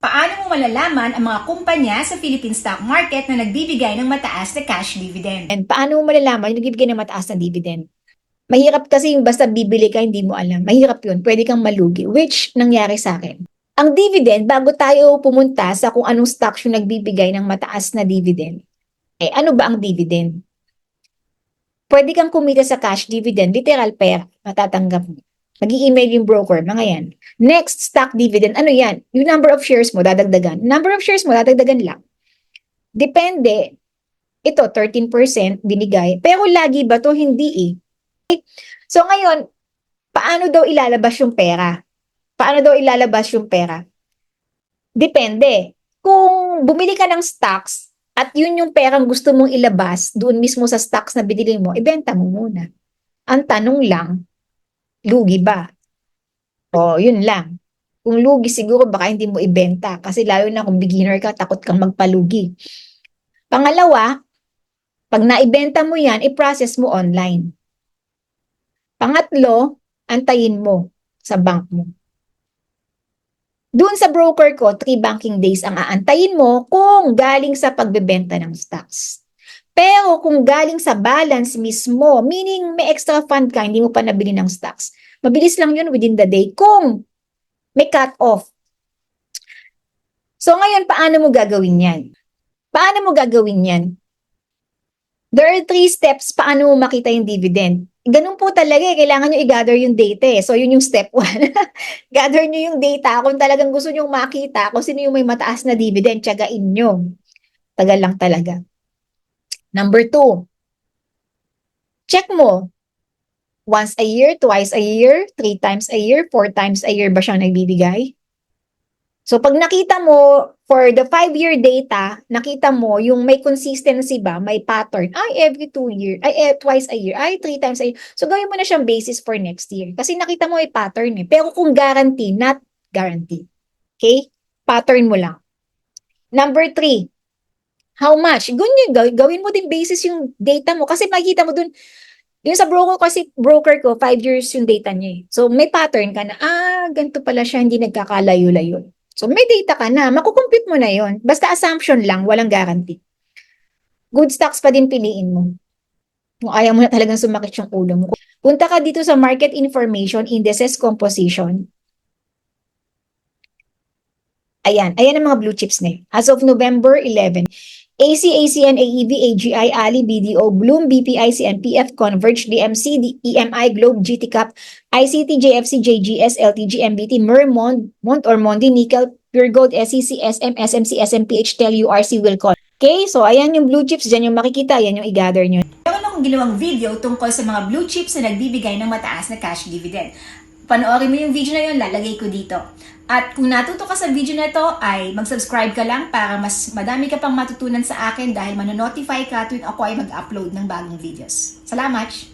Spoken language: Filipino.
Paano mo malalaman ang mga kumpanya sa Philippine stock market na nagbibigay ng mataas na cash dividend? And paano mo malalaman yung nagbibigay ng mataas na dividend? Mahirap kasi yung basta bibili ka, hindi mo alam. Mahirap yun. Pwede kang malugi, which nangyari sa akin. Ang dividend, bago tayo pumunta sa kung anong stocks yung nagbibigay ng mataas na dividend, ano ba ang dividend? Pwede kang kumita sa cash dividend, literal pera, matatanggap mo. Mag-i-email yung broker, mga yan. Next, stock dividend, ano yan? Yung number of shares mo, dadagdagan. Number of shares mo, dadagdagan lang. Depende. Ito, 13% binigay. Pero lagi ba to? Hindi eh. So ngayon, paano daw ilalabas yung pera? Paano daw ilalabas yung pera? Depende. Kung bumili ka ng stocks at yun yung perang gusto mong ilabas doon mismo sa stocks na binili mo, ibenta mo muna. Ang tanong lang, lugi ba? O, yun lang. Kung lugi siguro baka hindi mo ibenta kasi lalo na kung beginner ka, takot kang magpalugi. Pangalawa, pag naibenta mo yan, i-process mo online. Pangatlo, antayin mo sa bank mo. Doon sa broker ko, 3 banking days ang aantayin mo kung galing sa pagbebenta ng stocks. Pero kung galing sa balance mismo, meaning may extra fund ka, hindi mo pa nabili ng stocks, mabilis lang yun within the day kung may cut-off. So ngayon, paano mo gagawin yan? Paano mo gagawin yan? There are 3 steps paano mo makita yung dividend. Ganun po talaga eh. Kailangan nyo i-gather yung data eh. So, yun yung step 1. Gather nyo yung data kung talagang gusto nyo makita kung sino yung may mataas na dividend, tiyagain nyo. Tagal lang talaga. Number 2, check mo. Once a year, twice a year, 3 times a year, 4 times a year ba siyang nagbibigay? So, pag nakita mo, for the 5-year data, nakita mo yung may consistency ba, may pattern, ay every 2 years, ay twice a year, ay 3 times a year. So, gawin mo na siyang basis for next year. Kasi nakita mo may pattern eh. Pero kung guarantee, not guarantee. Okay? Pattern mo lang. Number 3, how much? Gawin mo din basis yung data mo. Kasi makikita mo dun, yung sa broker ko, 5 years yung data niya eh. So, may pattern ka na, ganito pala siya, hindi nagkakalayo-layo. So, may data ka na, makukompute mo na yon. Basta assumption lang, walang guarantee. Good stocks pa din piliin mo. Kung ayaw mo na talagang sumakit yung ulo mo. Punta ka dito sa Market Information, Indices Composition. Ayan ang mga blue chips na. As of November 11, AC, ACN, AEV, AGI, Ali, BDO, Bloom, BPI, CNPF, Converge, DMC, EMI, Globe, GTCAP, ICT, JFC, JGS, LTG, MBT, Mont or Mondi, Nickel, Pure Gold, SEC, SM, SMC, SMPH, TEL, URC, Wilcon. Okay, so ayan yung blue chips, dyan yung makikita, yan yung i-gather nyo. Meron akong ginawang video tungkol sa mga blue chips na nagbibigay ng mataas na cash dividend. Panoorin mo yung video na yun, lalagay ko dito. At kung natuto ka sa video na to, ay mag-subscribe ka lang para mas madami ka pang matutunan sa akin dahil manonotify ka tuwing ako ay mag-upload ng bagong videos. Salamat!